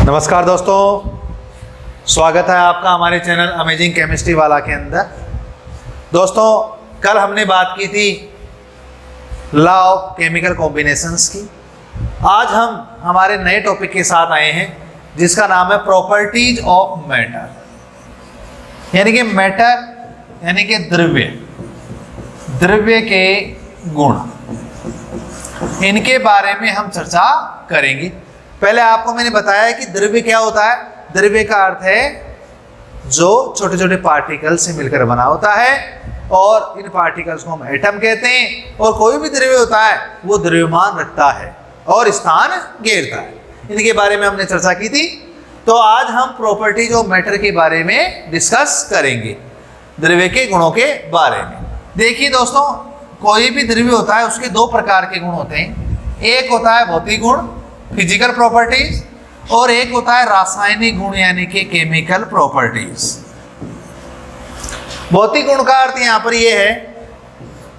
नमस्कार दोस्तों, स्वागत है आपका हमारे चैनल अमेजिंग केमिस्ट्री वाला के अंदर। दोस्तों, कल हमने बात की थी लॉ ऑफ केमिकल कॉम्बिनेशंस की। आज हम हमारे नए टॉपिक के साथ आए हैं जिसका नाम है प्रॉपर्टीज ऑफ मैटर, यानी कि मैटर यानी कि द्रव्य के गुण, इनके बारे में हम चर्चा करेंगे। पहले आपको मैंने बताया है कि द्रव्य क्या होता है। द्रव्य का अर्थ है जो छोटे छोटे पार्टिकल से मिलकर बना होता है और इन पार्टिकल्स को हम एटम कहते हैं। और कोई भी द्रव्य होता है वो द्रव्यमान रखता है और स्थान घेरता है। इनके बारे में हमने चर्चा की थी। तो आज हम प्रॉपर्टीज ऑफ मैटर के बारे में डिस्कस करेंगे, द्रव्य के गुणों के बारे में। देखिए दोस्तों, कोई भी द्रव्य होता है उसके दो प्रकार के गुण होते हैं। एक होता है भौतिक गुण, फिजिकल प्रॉपर्टीज, और एक होता है रासायनिक गुण यानी कि केमिकल प्रॉपर्टीज। भौतिक गुण का अर्थ यहाँ पर यह है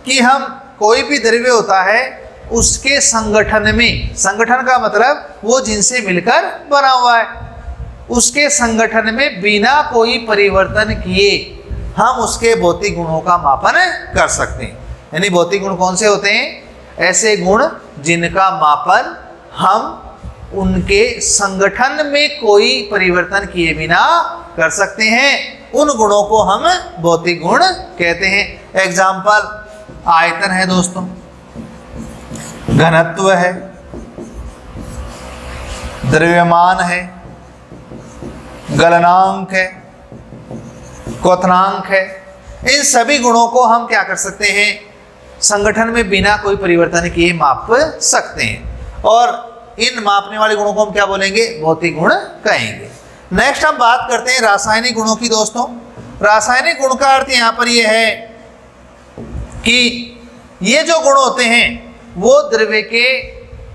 कि हम कोई भी द्रव्य होता है उसके संगठन में, संगठन का मतलब वो जिनसे मिलकर बना हुआ है, उसके संगठन में बिना कोई परिवर्तन किए हम उसके भौतिक गुणों का मापन कर सकते हैं। यानी भौतिक गुण कौन से होते हैं? ऐसे गुण जिनका मापन हम उनके संगठन में कोई परिवर्तन किए बिना कर सकते हैं। उन गुणों को हम भौतिक गुण कहते हैं। एग्जाम्पल आयतन है दोस्तों, घनत्व है, द्रव्यमान है, गलनांक है, क्वथनांक है। इन सभी गुणों को हम क्या कर सकते हैं? संगठन में बिना कोई परिवर्तन किए माप सकते हैं। और इन मापने वाले गुणों को हम क्या बोलेंगे? भौतिक गुण कहेंगे। नेक्स्ट हम बात करते हैं रासायनिक गुणों की। दोस्तों, रासायनिक गुण का अर्थ यहाँ पर यह है कि ये जो गुण होते हैं वो द्रव्य के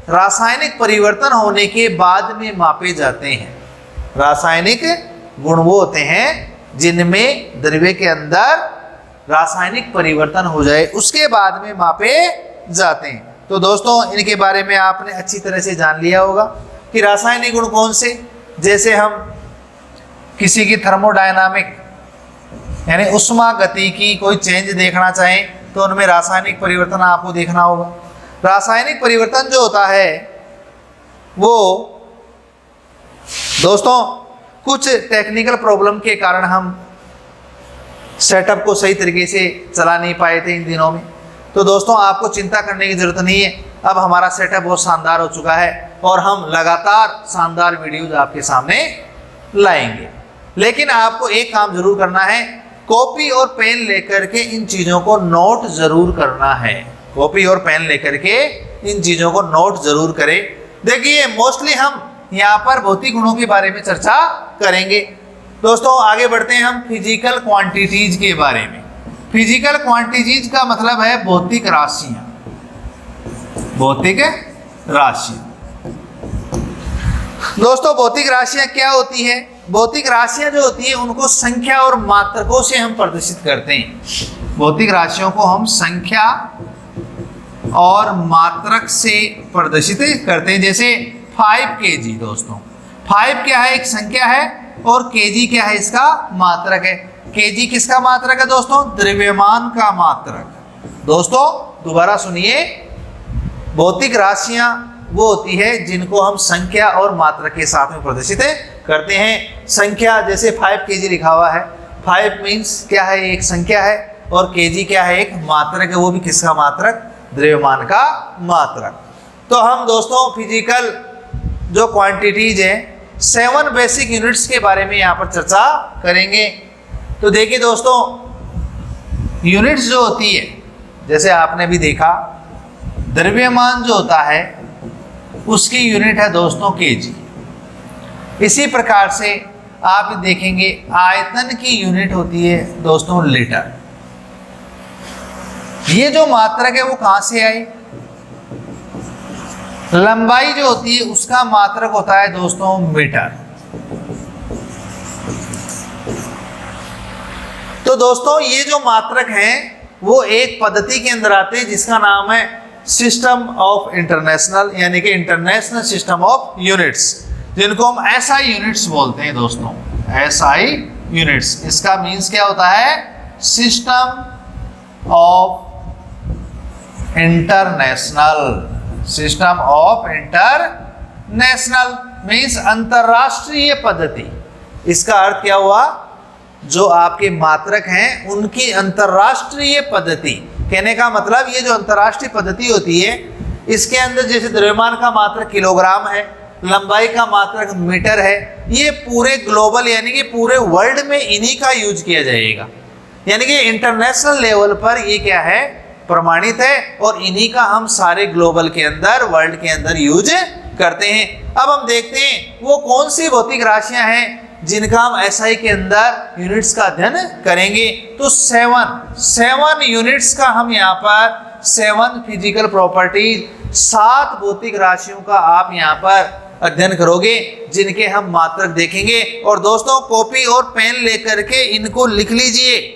रासायनिक परिवर्तन होने के बाद में मापे जाते हैं। रासायनिक गुण वो होते हैं जिनमें द्रव्य के अंदर रासायनिक परिवर्तन हो जाए, उसके बाद में मापे जाते हैं। तो दोस्तों, इनके बारे में आपने अच्छी तरह से जान लिया होगा कि रासायनिक गुण कौन से। जैसे हम किसी की थर्मोडायनामिक यानी उष्मा गति की कोई चेंज देखना चाहें तो उनमें रासायनिक परिवर्तन आपको देखना होगा। रासायनिक परिवर्तन जो होता है वो दोस्तों कुछ टेक्निकल प्रॉब्लम के कारण हम सेटअप को सही तरीके से चला नहीं पाए थे इन दिनों में। तो दोस्तों, आपको चिंता करने की जरूरत नहीं है। अब हमारा सेटअप बहुत शानदार हो चुका है और हम लगातार शानदार वीडियोज आपके सामने लाएंगे। लेकिन आपको एक काम जरूर करना है, कॉपी और पेन लेकर के इन चीज़ों को नोट जरूर करना है। कॉपी और पेन लेकर के इन चीज़ों को नोट जरूर करें। देखिए, मोस्टली हम यहाँ पर भौतिक गुणों के बारे में चर्चा करेंगे। दोस्तों, आगे बढ़ते हैं हम फिजिकल क्वांटिटीज के बारे में। फिजिकल क्वांटिटीज का मतलब है भौतिक राशियां। भौतिक राशियां दोस्तों, भौतिक राशियां क्या होती है? भौतिक राशियां जो होती है उनको संख्या और मात्रकों से हम प्रदर्शित करते हैं। भौतिक राशियों को हम संख्या और मात्रक से प्रदर्शित करते हैं। जैसे 5 kg। दोस्तों, 5 क्या है? एक संख्या है और kg क्या है? इसका मात्रक है। kg किसका मात्रक है दोस्तों? द्रव्यमान का मात्रक। दोस्तों दोबारा सुनिए, भौतिक राशियां वो होती है जिनको हम संख्या और मात्रक के साथ में प्रदर्शित करते हैं। संख्या जैसे 5 kg लिखा हुआ है, 5 मीन्स क्या है? एक संख्या है, और kg क्या है? एक मात्रक है। वो भी किसका मात्रक? द्रव्यमान का मात्रक। तो हम दोस्तों फिजिकल जो क्वांटिटीज है 7 बेसिक यूनिट्स के बारे में यहाँ पर चर्चा करेंगे। तो देखिए दोस्तों, यूनिट्स जो होती है, जैसे आपने भी देखा, द्रव्यमान जो होता है उसकी यूनिट है दोस्तों kg। इसी प्रकार से आप देखेंगे आयतन की यूनिट होती है दोस्तों लीटर। ये जो मात्रक है वो कहां से आई? लंबाई जो होती है उसका मात्रक होता है दोस्तों मीटर। तो दोस्तों, ये जो मात्रक हैं वो एक पद्धति के अंदर आते हैं जिसका नाम है सिस्टम ऑफ इंटरनेशनल, यानी कि इंटरनेशनल सिस्टम ऑफ यूनिट्स, जिनको हम एसआई यूनिट्स बोलते हैं दोस्तों, एसआई यूनिट्स। इसका मीन्स क्या होता है? System of international, system of international means अंतरराष्ट्रीय पद्धति। इसका अर्थ क्या हुआ? जो आपके मात्रक हैं उनकी अंतरराष्ट्रीय पद्धति। कहने का मतलब ये जो अंतरराष्ट्रीय पद्धति होती है, इसके अंदर जैसे द्रव्यमान का मात्रक किलोग्राम है, लंबाई का मात्रक मीटर है, ये पूरे ग्लोबल यानी कि पूरे वर्ल्ड में इन्हीं का यूज किया जाएगा। यानी कि इंटरनेशनल लेवल पर ये क्या है? प्रमाणित है और इन्हीं का हम सारे ग्लोबल के अंदर, वर्ल्ड के अंदर यूज करते हैं। अब हम देखते हैं वो कौन सी भौतिक राशियां हैं जिनका हम एसआई के अंदर यूनिट्स का अध्ययन करेंगे। तो 7 यूनिट्स का हम यहाँ पर 7 फिजिकल प्रॉपर्टीज, 7 भौतिक राशियों का आप यहाँ पर अध्ययन करोगे, जिनके हम मात्रक देखेंगे। और दोस्तों कॉपी और पेन लेकर के इनको लिख लीजिए,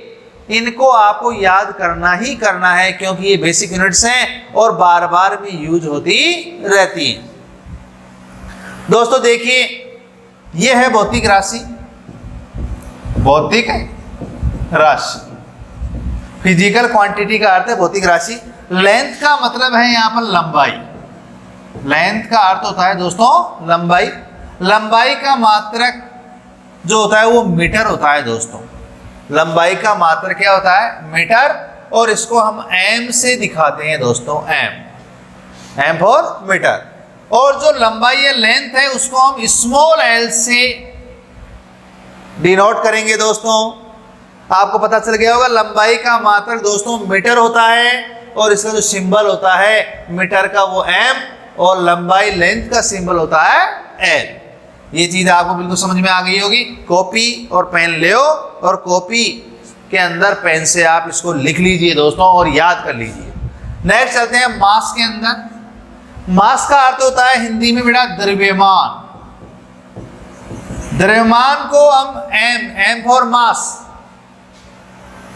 इनको आपको याद करना ही करना है, क्योंकि ये बेसिक यूनिट्स हैं और बार बार में यूज होती रहती हैं। दोस्तों देखिए, ये है भौतिक राशि, भौतिक राशि, फिजिकल क्वांटिटी का अर्थ है भौतिक राशि। लेंथ का मतलब है यहाँ पर लंबाई, लेंथ का अर्थ होता है दोस्तों लंबाई। लंबाई का मात्रक जो होता है वो मीटर होता है दोस्तों। लंबाई का मात्रक क्या होता है? मीटर। और इसको हम एम से दिखाते हैं दोस्तों, एम फॉर मीटर। और जो लंबाई या लेंथ है उसको हम स्मॉल एल से डिनोट करेंगे दोस्तों। आपको पता चल गया होगा, लंबाई का मात्रक दोस्तों मीटर होता है और इसका जो सिंबल होता है मीटर का वो एम, और लंबाई लेंथ का सिंबल होता है एल। ये चीज आपको बिल्कुल समझ में आ गई होगी। कॉपी और पेन ले और कॉपी के अंदर पेन से आप इसको लिख लीजिए दोस्तों और याद कर लीजिए। नेक्स्ट चलते हैं मास के अंदर। मास का अर्थ होता है हिंदी में बेटा द्रव्यमान। द्रव्यमान को हम एम फॉर मास,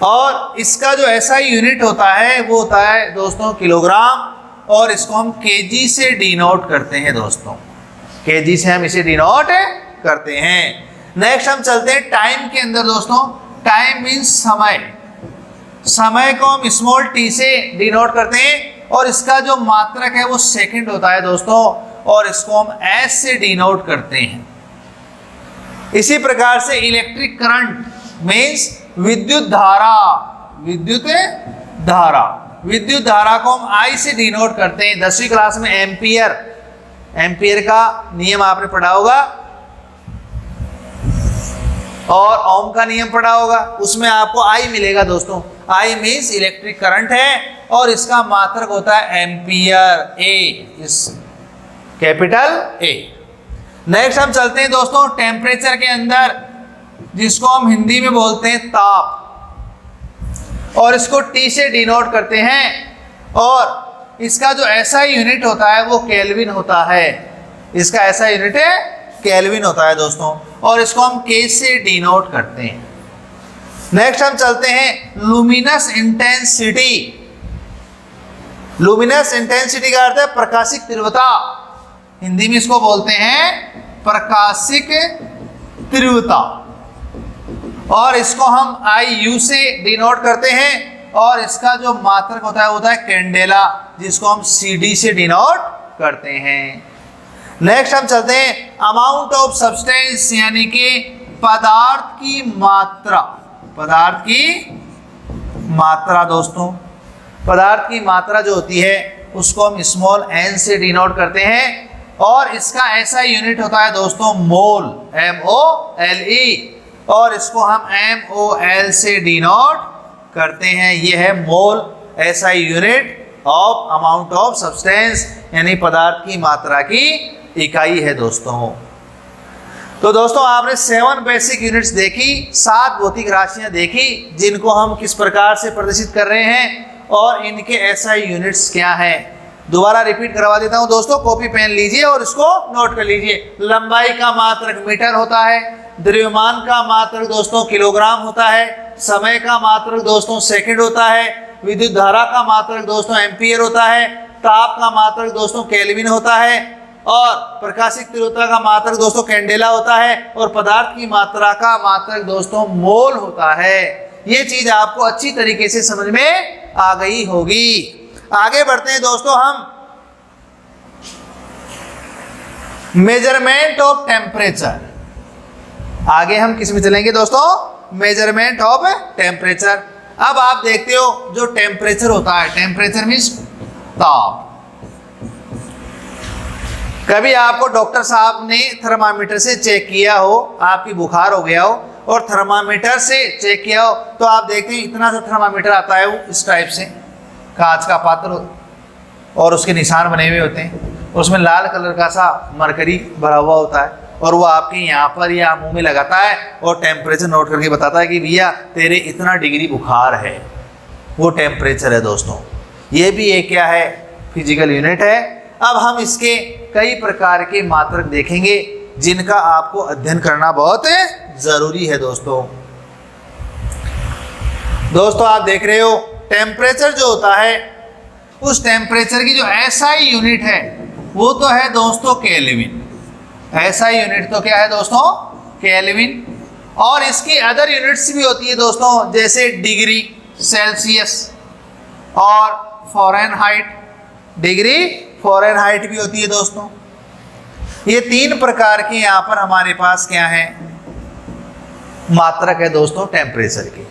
और इसका जो ऐसा यूनिट होता है वो होता है दोस्तों किलोग्राम, और इसको हम केजी से डिनोट करते हैं दोस्तों, केजी से हम इसे डिनोट करते हैं। नेक्स्ट हम चलते हैं टाइम के अंदर दोस्तों। टाइम मीन्स समय, समय को हम स्मॉल टी से डिनोट करते हैं, और इसका जो मात्रक है वो सेकंड होता है दोस्तों, और इसको हम एस से डिनोट करते हैं। इसी प्रकार से इलेक्ट्रिक करंट मीन्स विद्युत धारा, विद्युत धारा, विद्युत धारा को हम आई से डिनोट करते हैं। 10वीं क्लास में एम्पियर, एम्पियर का नियम आपने पढ़ा होगा और ओम का नियम पढ़ा होगा, उसमें आपको आई मिलेगा दोस्तों। आई मीन्स इलेक्ट्रिक करंट है और इसका मात्रक होता है एम्पियर, ए, इस कैपिटल ए। नेक्स्ट हम चलते हैं दोस्तों टेम्परेचर के अंदर, जिसको हम हिंदी में बोलते हैं ताप, और इसको टी से डिनोट करते हैं, और इसका जो ऐसा यूनिट होता है वो केल्विन होता है। इसका ऐसा यूनिट है केल्विन होता है दोस्तों, और इसको हम के से डिनोट करते हैं। नेक्स्ट हम चलते हैं लुमिनस इंटेंसिटी। लुमिनस इंटेंसिटी का अर्थ है प्रकाशिक तीव्रता, हिंदी में इसको बोलते हैं प्रकाशिक तीव्रता, और इसको हम आई यू से डिनोट करते हैं, और इसका जो मात्रक होता है वो होता है कैंडेला, जिसको हम सीडी से डिनोट करते हैं। नेक्स्ट हम चलते हैं अमाउंट ऑफ सब्सटेंस, यानी कि पदार्थ की मात्रा, पदार्थ की मात्रा दोस्तों। पदार्थ की मात्रा जो होती है उसको हम स्मॉल एन से डिनोट करते हैं, और इसका ऐसा यूनिट होता है दोस्तों मोल, MOLE, और इसको हम MOL से डिनोट करते हैं। ये है मोल, ऐसा unit of amount of substance, यानी पदार्थ की मात्रा की इकाई है दोस्तों। तो दोस्तों आपने 7 बेसिक यूनिट्स देखी, 7 भौतिक राशियां देखी, जिनको हम किस प्रकार से प्रदर्शित कर रहे हैं और इनके एसआई यूनिट्स क्या हैं। दोबारा रिपीट करवा देता हूं दोस्तों, कॉपी पेन लीजिए और इसको नोट कर लीजिए। लंबाई का मात्रक मीटर होता है, द्रव्यमान का मात्रक दोस्तों किलोग्राम होता है, समय का मात्रक दोस्तों सेकंड होता है, विद्युत धारा का मात्रक दोस्तों एम्पियर होता है, ताप का मात्रक दोस्तों केल्विन होता है, और प्रकाशिक तीव्रता का मात्रक दोस्तों कैंडेला होता है और पदार्थ की मात्रा का मात्रक दोस्तों मोल होता है। ये चीज आपको अच्छी तरीके से समझ में आ गई होगी। आगे बढ़ते हैं दोस्तों हम मेजरमेंट ऑफ टेम्परेचर। आगे हम किस में चलेंगे दोस्तों? Measurement of temperature. अब आप देखते हो जो टेम्परेचर होता है, टेम्परेचर मीन्स ताप। कभी आपको डॉक्टर साहब ने थर्मामीटर से चेक किया हो, आपकी बुखार हो गया हो और थर्मामीटर से चेक किया हो, तो आप देखते हैं इतना सा थर्मामीटर आता है, वो इस टाइप से कांच का पात्र और उसके निशान बने हुए होते हैं, उसमें लाल कलर का सा मरकरी भरा हुआ होता है और वो आपके यहाँ पर या मुंह में लगाता है और टेम्परेचर नोट करके बताता है कि भैया तेरे इतना डिग्री बुखार है। वो टेम्परेचर है दोस्तों। ये भी एक क्या है? फिजिकल यूनिट है। अब हम इसके कई प्रकार के मात्रक देखेंगे जिनका आपको अध्ययन करना बहुत जरूरी है दोस्तों। दोस्तों आप देख रहे हो टेम्परेचर जो होता है, उस टेम्परेचर की जो एसआई यूनिट है वो तो है दोस्तों केल्विन। एसआई यूनिट तो क्या है दोस्तों? केल्विन। और इसकी अदर यूनिट्स भी होती है दोस्तों, जैसे डिग्री सेल्सियस और फ़ारेनहाइट। डिग्री फ़ारेनहाइट भी होती है दोस्तों। ये तीन प्रकार के यहाँ पर हमारे पास क्या है? मात्रक है दोस्तों टेम्परेचर के।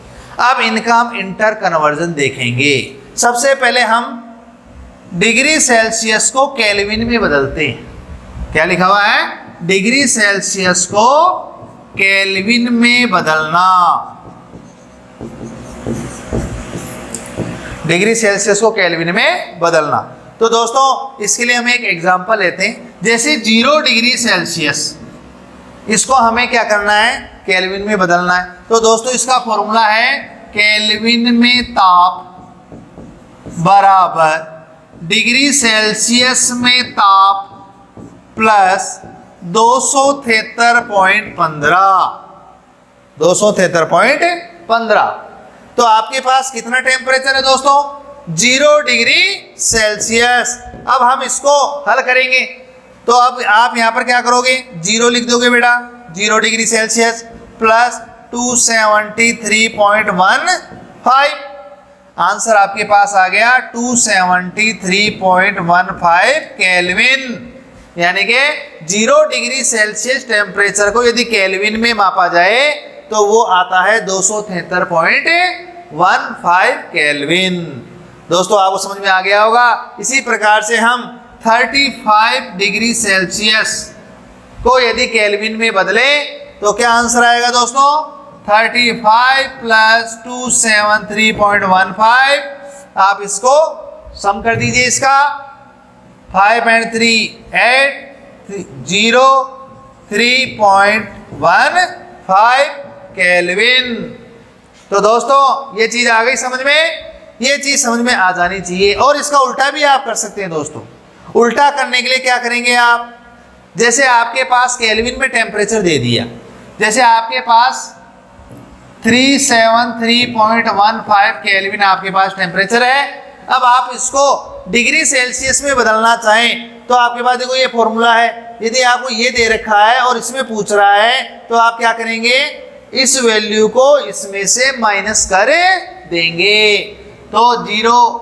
अब इनका हम इंटर कन्वर्जन देखेंगे। सबसे पहले हम डिग्री सेल्सियस को केल्विन में बदलते हैं। क्या लिखा हुआ है? डिग्री सेल्सियस को केल्विन में बदलना। डिग्री सेल्सियस को केल्विन में बदलना। तो दोस्तों इसके लिए हम एक एग्जांपल लेते हैं, जैसे 0 डिग्री सेल्सियस, इसको हमें क्या करना है? केल्विन में बदलना है। तो दोस्तों इसका फॉर्मूला है केल्विन में ताप बराबर डिग्री सेल्सियस में ताप प्लस 273.15। 273.15। तो आपके पास कितना टेम्परेचर है दोस्तों? 0 डिग्री सेल्सियस। अब हम इसको हल करेंगे तो अब आप यहां पर क्या करोगे? 0 लिख दोगे बेटा, 0 डिग्री सेल्सियस प्लस 273.15। आंसर आपके पास आ गया 273.15 केल्विन। यानी कि 0 डिग्री सेल्सियस टेम्परेचर को यदि केल्विन में मापा जाए तो वो आता है 273.15 केल्विन। दोस्तों आपको समझ में आ गया होगा। इसी प्रकार से हम 35 डिग्री सेल्सियस को यदि केल्विन में बदले तो क्या आंसर आएगा दोस्तों? 35 प्लस 273.15। आप इसको सम कर दीजिए। इसका 5 and 3 8 0 3.15 केल्विन। तो दोस्तों ये चीज आ गई समझ में? ये चीज समझ में आ जानी चाहिए। और इसका उल्टा भी आप कर सकते हैं दोस्तों। उल्टा करने के लिए क्या करेंगे आप? जैसे आपके पास केल्विन में टेम्परेचर दे दिया, जैसे आपके पास 373.15 केल्विन आपके पास टेम्परेचर है। अब आप इसको डिग्री सेल्सियस में बदलना चाहें तो आपके पास देखो ये फॉर्मूला है। यदि आपको ये दे रखा है और इसमें पूछ रहा है तो आप क्या करेंगे? इस वैल्यू को इसमें से माइनस कर देंगे। तो 0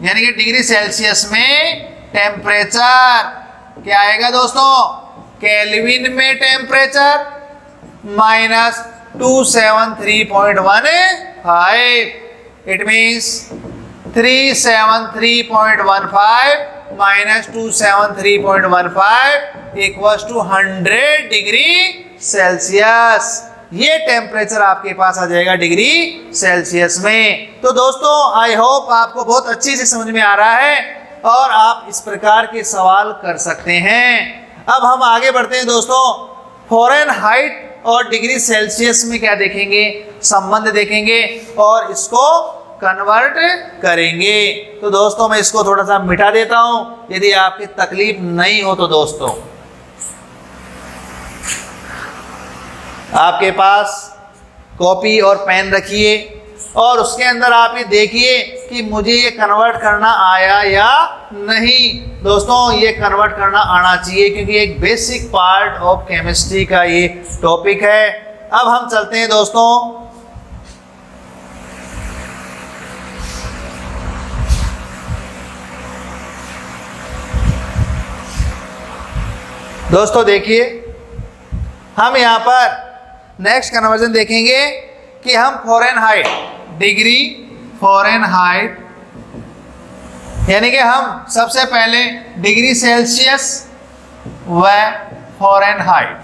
यानी कि डिग्री सेल्सियस में टेम्परेचर क्या आएगा दोस्तों? केल्विन में temperature minus 273.15। It means 373.15 minus 273.15 equals to 100 degree Celsius. ये टेम्परेचर आपके पास आ जाएगा डिग्री सेल्सियस में। तो दोस्तों आई होप आपको बहुत अच्छी से समझ में आ रहा है और आप इस प्रकार के सवाल कर सकते हैं। अब हम आगे बढ़ते हैं दोस्तों। फ़ारेनहाइट और डिग्री सेल्सियस में क्या देखेंगे? संबंध देखेंगे और इसको कन्वर्ट करेंगे। तो दोस्तों मैं इसको थोड़ा सा मिटा देता हूं यदि आपकी तकलीफ नहीं हो तो। दोस्तों आपके पास कॉपी और पेन रखिए और उसके अंदर आप ये देखिए कि मुझे ये कन्वर्ट करना आया या नहीं। दोस्तों ये कन्वर्ट करना आना चाहिए क्योंकि एक बेसिक पार्ट ऑफ केमिस्ट्री का ये टॉपिक है। अब हम चलते हैं दोस्तों देखिए हम यहाँ पर नेक्स्ट कन्वर्जन देखेंगे कि हम फ़ारेनहाइट, डिग्री फ़ारेनहाइट, यानी कि हम सबसे पहले डिग्री सेल्सियस व फ़ारेनहाइट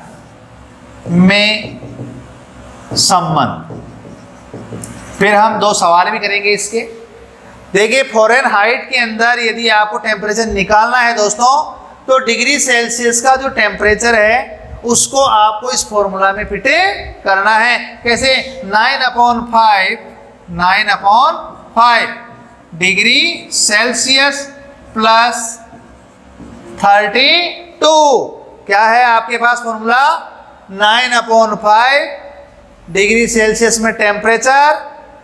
में संबंध, फिर हम दो सवाल भी करेंगे इसके। देखिए फ़ारेनहाइट के अंदर यदि आपको टेम्परेचर निकालना है दोस्तों, तो डिग्री सेल्सियस का जो टेम्परेचर है उसको आपको इस फॉर्मूला में फिट करना है। कैसे? 9/5 डिग्री सेल्सियस प्लस 32। क्या है आपके पास फॉर्मूला? 9/5 डिग्री सेल्सियस में टेम्परेचर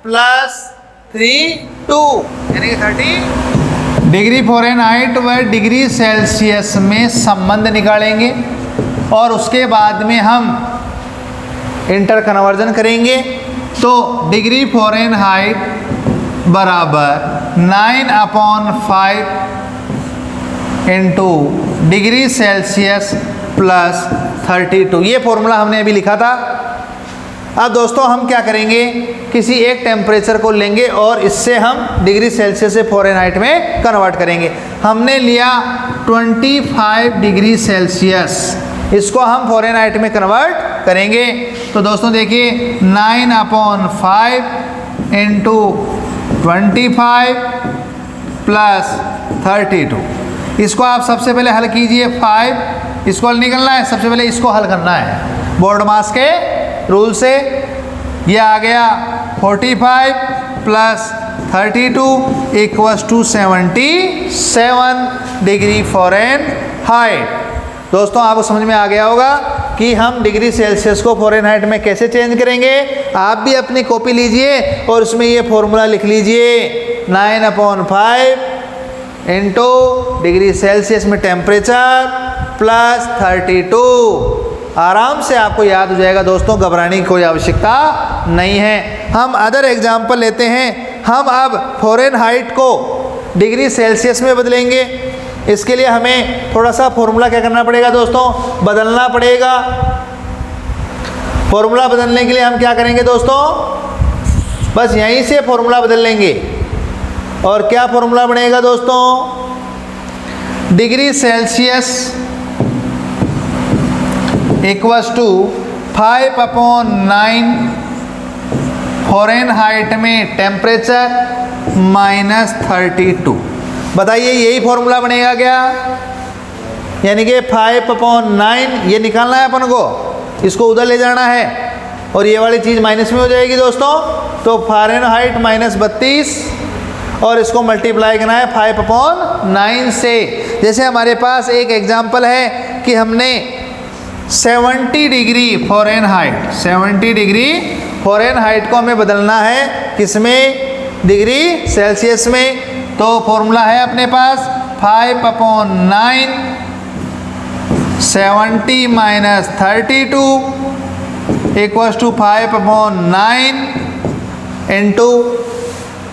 प्लस 32 यानी कि 30 डिग्री फ़ारेनहाइट व डिग्री सेल्सियस में संबंध निकालेंगे और उसके बाद में हम इंटर कन्वर्जन करेंगे। तो डिग्री फ़ारेनहाइट बराबर 9/5 इंटू डिग्री सेल्सियस प्लस 32, ये फॉर्मूला हमने अभी लिखा था। अब दोस्तों हम क्या करेंगे, किसी एक टेम्परेचर को लेंगे और इससे हम डिग्री सेल्सियस से फ़ारेनहाइट में कन्वर्ट करेंगे। हमने लिया 25 डिग्री सेल्सियस, इसको हम फ़ारेनहाइट में कन्वर्ट करेंगे। तो दोस्तों देखिए 9/5 इंटू 25 प्लस 32, इसको आप सबसे पहले हल कीजिए। 5 इसको हल निकलना है, सबसे पहले इसको हल करना है बोर्ड मास के रूल से। ये आ गया 45 plus 32 equals to 77 degree Fahrenheit. दोस्तों आपको समझ में आ गया होगा कि हम डिग्री सेल्सियस को फ़ारेनहाइट में कैसे चेंज करेंगे। आप भी अपनी कॉपी लीजिए और उसमें ये फॉर्मूला लिख लीजिए, 9/5 इंटू डिग्री सेल्सियस में टेम्परेचर प्लस 32। आराम से आपको याद हो जाएगा दोस्तों, घबराने की कोई आवश्यकता नहीं है। हम अदर एग्जाम्पल लेते हैं। हम अब फ़ारेनहाइट को डिग्री सेल्सियस में बदलेंगे। इसके लिए हमें थोड़ा सा फॉर्मूला क्या करना पड़ेगा दोस्तों, बदलना पड़ेगा। फॉर्मूला बदलने के लिए हम क्या करेंगे दोस्तों, बस यहीं से फॉर्मूला बदल लेंगे। और क्या फॉर्मूला बनेगा दोस्तों, degree Celsius equals to 5/9 Fahrenheit में टेम्परेचर माइनस 32। बताइए यही फॉर्मूला बनेगा क्या? यानी कि 5/9 ये निकालना है अपन को, इसको उधर ले जाना है और ये वाली चीज़ माइनस में हो जाएगी दोस्तों। तो फ़ारेनहाइट -32 और इसको मल्टीप्लाई करना है 5/9 से। जैसे हमारे पास एक एग्जाम्पल है कि हमने 70 डिग्री फ़ारेनहाइट को हमें बदलना है किसमें, डिग्री सेल्सियस में। तो फॉर्मूला है अपने पास 5/9 70 माइनस 32 इक्वल्स टू 5/9 इंटू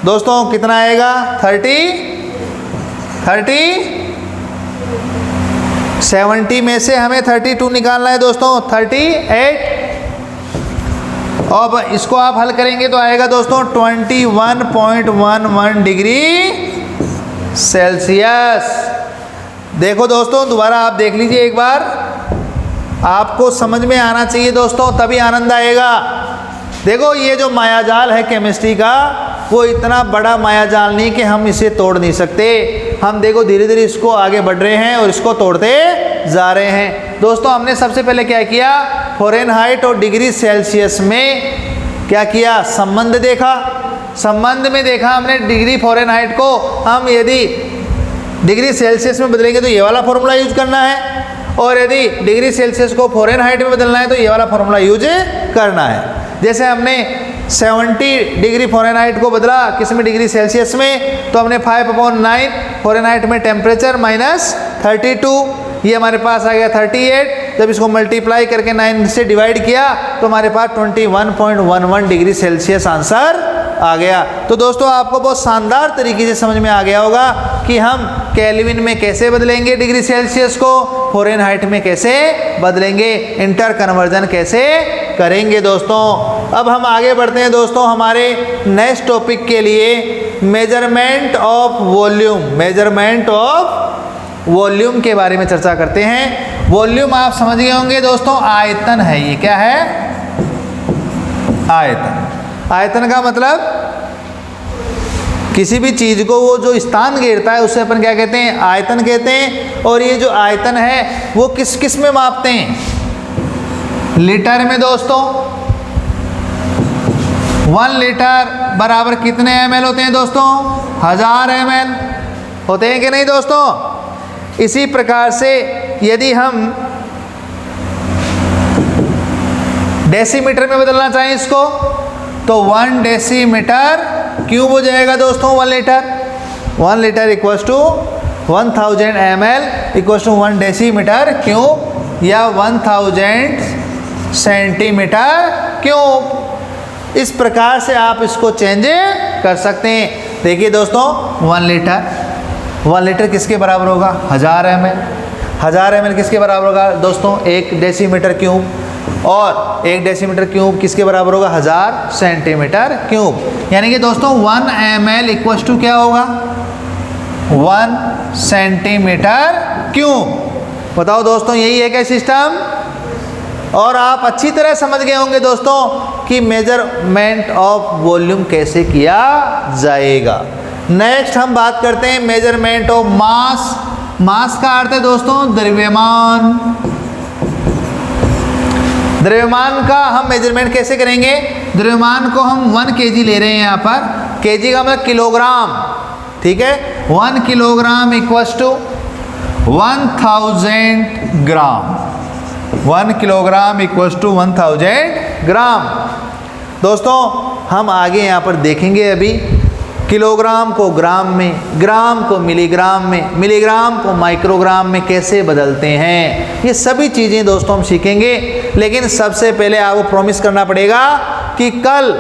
दोस्तों कितना आएगा 30 70 में से हमें 32 निकालना है दोस्तों, 38। अब इसको आप हल करेंगे तो आएगा दोस्तों 21.11 डिग्री सेल्सियस। देखो दोस्तों दोबारा आप देख लीजिए एक बार, आपको समझ में आना चाहिए दोस्तों, तभी आनंद आएगा। देखो ये जो मायाजाल है केमिस्ट्री का, वो इतना बड़ा मायाजाल नहीं कि हम इसे तोड़ नहीं सकते। हम देखो धीरे धीरे इसको आगे बढ़ रहे हैं और इसको तोड़ते जा रहे हैं। दोस्तों हमने सबसे पहले क्या किया, फ़ारेनहाइट और डिग्री सेल्सियस में क्या किया, संबंध देखा। संबंध में देखा हमने डिग्री फ़ारेनहाइट को हम यदि डिग्री सेल्सियस में बदलेंगे तो ये वाला फॉर्मूला यूज करना है, और यदि डिग्री सेल्सियस को फ़ारेनहाइट में बदलना है तो ये वाला फॉर्मूला यूज करना है। जैसे हमने 70 डिग्री फ़ारेनहाइट को बदला किस में, डिग्री सेल्सियस में, तो हमने 5/9 फ़ारेनहाइट में टेम्परेचर माइनस 32, ये हमारे पास आ गया 38। जब इसको मल्टीप्लाई करके 9 से डिवाइड किया तो हमारे पास 21.11 डिग्री सेल्सियस आंसर आ गया। तो दोस्तों आपको बहुत शानदार तरीके से समझ में आ गया होगा कि हम केल्विन में कैसे बदलेंगे डिग्री सेल्सियस को, फ़ारेनहाइट में कैसे बदलेंगे, इंटर कन्वर्जन कैसे करेंगे दोस्तों। अब हम आगे बढ़ते हैं दोस्तों हमारे नेक्स्ट टॉपिक के लिए, measurement of volume. Measurement of volume के बारे में चर्चा करते हैं। वॉल्यूम आप समझ गए होंगे दोस्तों, आयतन है। ये क्या है? आयतन। आयतन का मतलब किसी भी चीज़ को वो जो स्थान घेरता है उसे अपन क्या कहते हैं? आयतन कहते हैं। और ये जो आयतन है वो किस किस में मापते हैं? लीटर में दोस्तों। 1 लीटर बराबर कितने ml होते हैं दोस्तों? 1000 ml होते हैं कि नहीं दोस्तों? इसी प्रकार से यदि हम डेसीमीटर में बदलना चाहें इसको, तो 1 डेसीमीटर क्यूब हो जाएगा दोस्तों 1 litre. 1 litre equals to 1000 ml equals to 1 decimetre cube या 1000 सेंटीमीटर क्यूब। इस प्रकार से आप इसको चेंज कर सकते हैं। देखिए दोस्तों 1 लीटर किसके बराबर होगा? 1000 ml। 1000 ml किसके बराबर होगा दोस्तों? 1 डेसीमीटर क्यूब। और 1 डेसीमीटर क्यूब किसके बराबर होगा? 1000 सेंटीमीटर क्यूब। यानी कि दोस्तों 1 ml इक्वल्स टू क्या होगा? 1 सेंटीमीटर क्यूब। बताओ दोस्तों यही है क्या सिस्टम? और आप अच्छी तरह समझ गए होंगे दोस्तों कि मेजरमेंट ऑफ वॉल्यूम कैसे किया जाएगा। नेक्स्ट हम बात करते हैं मेजरमेंट ऑफ मास। मास का अर्थ है दोस्तों द्रव्यमान। द्रव्यमान का हम मेजरमेंट कैसे करेंगे? द्रव्यमान को हम 1 kg ले रहे हैं यहाँ पर। kg का मतलब किलोग्राम, ठीक है। 1 kilogram equals to 1000 gram. 1 kilogram equals to 1000 gram. दोस्तों हम आगे यहाँ पर देखेंगे अभी किलोग्राम को ग्राम में, ग्राम को मिलीग्राम में, मिलीग्राम को माइक्रोग्राम में कैसे बदलते हैं। ये सभी चीज़ें दोस्तों हम सीखेंगे। लेकिन सबसे पहले आपको प्रॉमिस करना पड़ेगा कि कल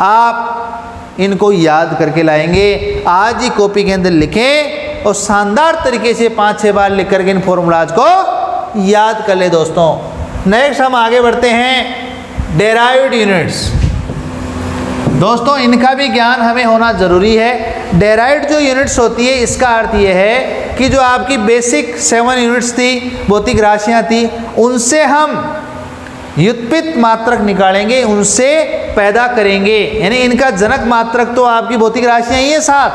आप इनको याद करके लाएंगे। आज ही कॉपी के अंदर लिखें और शानदार तरीके से 5-6 बार लिख करके इन फॉर्मूलाज को याद कर ले दोस्तों। नेक्स्ट हम आगे बढ़ते हैं डेराइव्ड यूनिट्स। दोस्तों इनका भी ज्ञान हमें होना ज़रूरी है। डेराइव्ड जो यूनिट्स होती है इसका अर्थ ये है कि जो आपकी बेसिक 7 यूनिट्स थी, भौतिक राशियाँ थी, उनसे हम व्युत्पन्न मात्रक निकालेंगे, उनसे पैदा करेंगे। यानी इनका जनक मात्रक तो आपकी भौतिक राशियाँ ही है 7,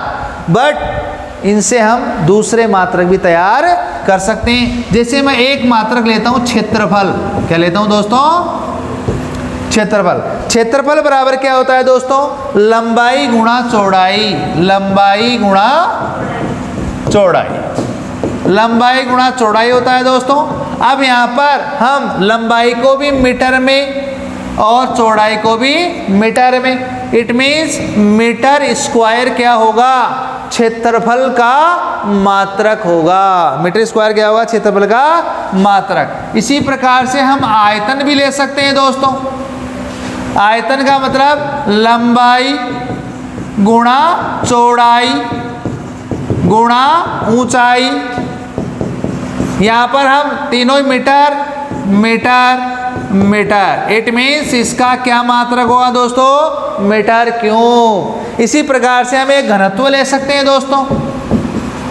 बट इनसे हम दूसरे मात्रक भी तैयार कर सकते हैं। जैसे मैं एक मात्रक लेता हूँ क्षेत्रफल। क्या लेता हूँ दोस्तों? क्षेत्रफल। क्षेत्रफल बराबर क्या होता है दोस्तों? लंबाई गुणा चौड़ाई। लंबाई गुणा चौड़ाई। लंबाई गुणा चौड़ाई होता है दोस्तों। अब यहाँ पर हम लंबाई को भी मीटर में और चौड़ाई को भी मीटर में, इट मीन्स मीटर स्क्वायर क्या होगा? क्षेत्रफल का मात्रक होगा। मीटर स्क्वायर क्या होगा? क्षेत्रफल का मात्रक। इसी प्रकार से हम आयतन भी ले सकते हैं दोस्तों। आयतन का मतलब लंबाई गुणा चौड़ाई गुणा ऊंचाई। यहाँ पर हम तीनों metre metre metre, it means इसका क्या मात्रक होगा दोस्तों? Metre cube. इसी प्रकार से हम एक घनत्व ले सकते हैं दोस्तों।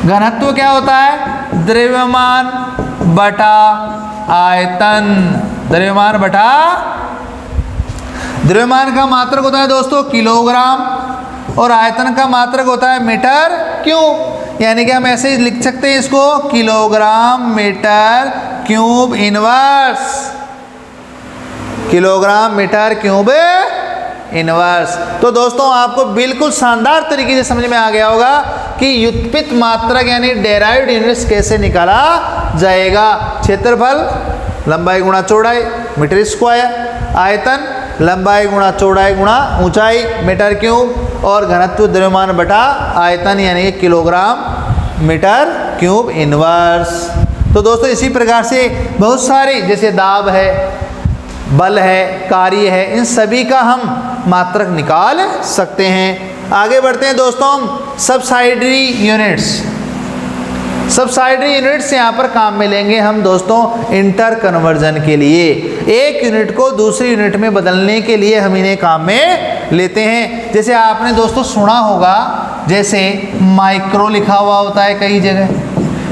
घनत्व क्या होता है? द्रव्यमान बटा आयतन। द्रव्यमान बटा, द्रव्यमान का मात्रक होता है दोस्तों किलोग्राम और आयतन का मात्रक होता है मीटर क्यूब। यानी कि हम ऐसे ही लिख सकते हैं इसको, kilogram metre cube inverse. Kilogram metre cube inverse. तो दोस्तों आपको बिल्कुल शानदार तरीके से समझ में आ गया होगा कि व्युत्पन्न मात्रक यानी डेराइव्ड यूनिट्स कैसे निकाला जाएगा। क्षेत्रफल लंबाई गुणा चौड़ाई मीटर स्क्वायर, आयतन लंबाई गुणा चौड़ाई गुणा ऊंचाई मीटर क्यूब और घनत्व द्रव्यमान बटा आयतन यानी कि किलोग्राम मीटर क्यूब इनवर्स। तो दोस्तों इसी प्रकार से बहुत सारे जैसे दाब है, बल है, कार्य है, इन सभी का हम मात्रक निकाल सकते हैं। आगे बढ़ते हैं दोस्तों, सब्सिडरी यूनिट्स। सब्सिडरी यूनिट्स यहाँ पर काम में लेंगे हम दोस्तों इंटर कन्वर्जन के लिए। एक यूनिट को दूसरी यूनिट में बदलने के लिए हम इन्हें काम में लेते हैं। जैसे आपने दोस्तों सुना होगा, जैसे माइक्रो लिखा हुआ होता है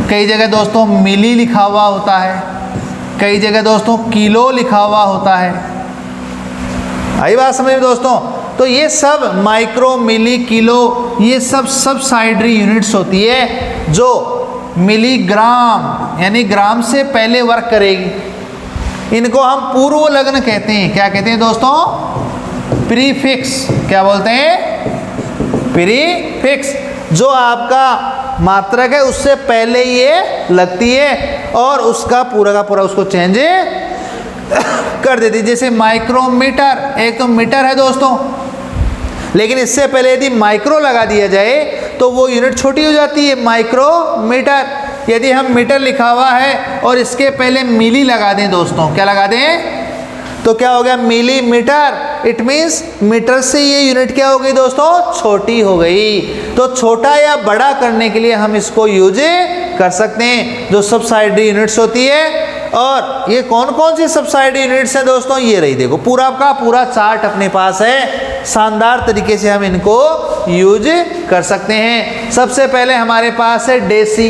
कई जगह दोस्तों मिली लिखा हुआ होता है, कई जगह दोस्तों किलो लिखा हुआ होता है। आई बात समझ में दोस्तों? तो ये सब माइक्रो, मिली, किलो, ये सब सब्सिडरी यूनिट्स होती है जो मिलीग्राम यानी ग्राम से पहले वर्क करेगी। इनको हम पूर्व लग्न कहते हैं। क्या कहते हैं दोस्तों? प्रीफिक्स। क्या बोलते हैं? प्रीफिक्स। जो आपका मात्रक है उससे पहले ये लगती है और उसका पूरा का पूरा उसको चेंज कर देती है। जैसे माइक्रोमीटर, एक तो मीटर है दोस्तों, लेकिन इससे पहले यदि माइक्रो लगा दिया जाए तो वो यूनिट छोटी हो जाती है, माइक्रोमीटर। यदि हम मीटर लिखा हुआ है और इसके पहले मिली लगा दें दोस्तों, क्या लगा दें, तो क्या हो गया? मिलीमीटर। इट मीन्स मीटर से ये यूनिट क्या हो गई दोस्तों? छोटी हो गई। तो छोटा या बड़ा करने के लिए हम इसको यूज कर सकते हैं, जो सब्सिडरी यूनिट्स होती है। और ये कौन कौन सी सब्सिडरी यूनिट्स हैं दोस्तों? ये रही, देखो पूरा का पूरा चार्ट अपने पास है। शानदार तरीके से हम इनको यूज कर सकते हैं। सबसे पहले हमारे पास है डेसी।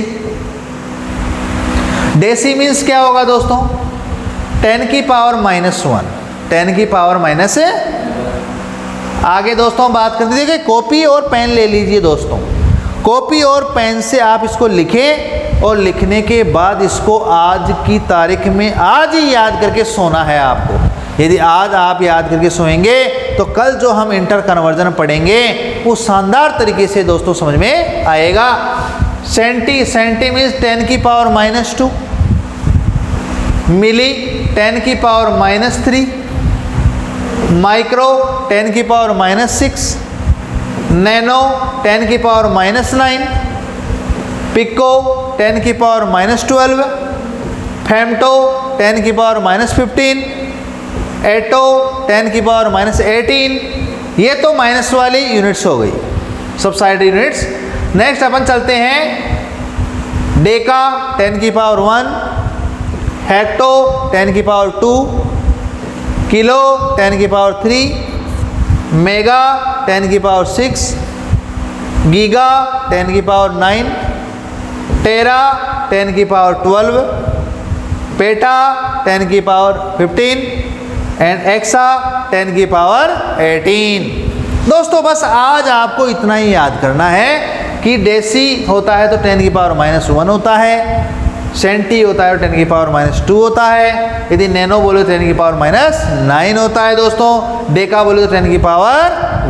डेसी मीन्स क्या होगा दोस्तों? 10 की पावर -1, 10 की पावर माइनस। आगे दोस्तों बात करते देखिए, कॉपी और पेन ले लीजिए दोस्तों। कॉपी और पेन से आप इसको लिखें और लिखने के बाद इसको आज की तारीख में आज ही याद करके सोना है आपको। यदि आज आप याद करके सोएंगे तो कल जो हम इंटर कन्वर्जन पढ़ेंगे वो शानदार तरीके से दोस्तों समझ में आएगा। सेंटी मीन्स 10 की पावर -2, मिली 10 की पावर -3, माइक्रो 10 की पावर -6, नैनो 10 की पावर -9, पिको 10 की पावर -12, फेमटो 10 की पावर -15, एटो 10 की पावर -18। ये तो माइनस वाली यूनिट्स हो गई, सब्सिडरी यूनिट्स। नेक्स्ट अपन चलते हैं, डेका 10 की पावर 1, हेक्टो 10 की पावर 2, किलो 10 की पावर 3, मेगा 10 की पावर 6, गीगा 10 की पावर 9, टेरा 10 की पावर 12, पेटा 10 की पावर 15 एंड एक्सा 10 की पावर 18। दोस्तों बस आज आपको इतना ही याद करना है कि डेसी होता है तो 10 की पावर -1 होता है, सेंटी होता है 10 की पावर -2 होता है, यदि नैनो बोले तो 10 की पावर -9 होता है दोस्तों, डेका बोले तो 10 की पावर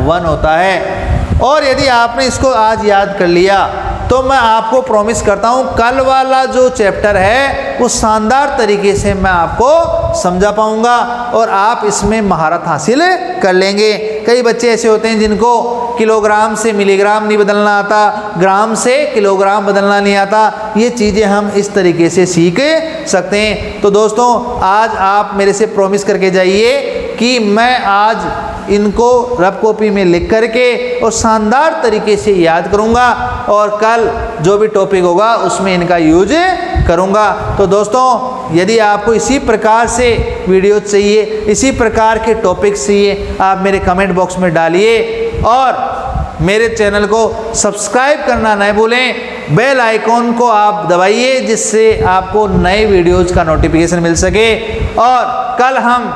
1 होता है। और यदि आपने इसको आज याद कर लिया तो मैं आपको प्रॉमिस करता हूँ कल वाला जो चैप्टर है वो शानदार तरीके से मैं आपको समझा पाऊँगा और आप इसमें महारत हासिल कर लेंगे। कई बच्चे ऐसे होते हैं जिनको किलोग्राम से मिलीग्राम नहीं बदलना आता, ग्राम से किलोग्राम बदलना नहीं आता। ये चीज़ें हम इस तरीके से सीख सकते हैं। तो दोस्तों आज आप मेरे से प्रॉमिस करके जाइए कि मैं आज इनको रफ कॉपी में लिख करके और शानदार तरीके से याद करूँगा और कल जो भी टॉपिक होगा उसमें इनका यूज करूँगा। तो दोस्तों यदि आपको इसी प्रकार से वीडियो चाहिए, इसी प्रकार के टॉपिक चाहिए, आप मेरे कमेंट बॉक्स में डालिए और मेरे चैनल को सब्सक्राइब करना न भूलें। बेल आइकॉन को आप दबाइए जिससे आपको नए वीडियोज़ का नोटिफिकेशन मिल सके। और कल हम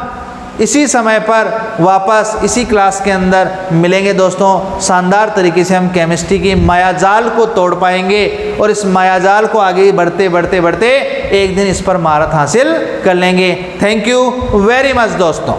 इसी समय पर वापस इसी क्लास के अंदर मिलेंगे दोस्तों। शानदार तरीके से हम केमिस्ट्री की मायाजाल को तोड़ पाएंगे और इस मायाजाल को आगे बढ़ते बढ़ते बढ़ते एक दिन इस पर महारत हासिल कर लेंगे। थैंक यू वेरी मच दोस्तों।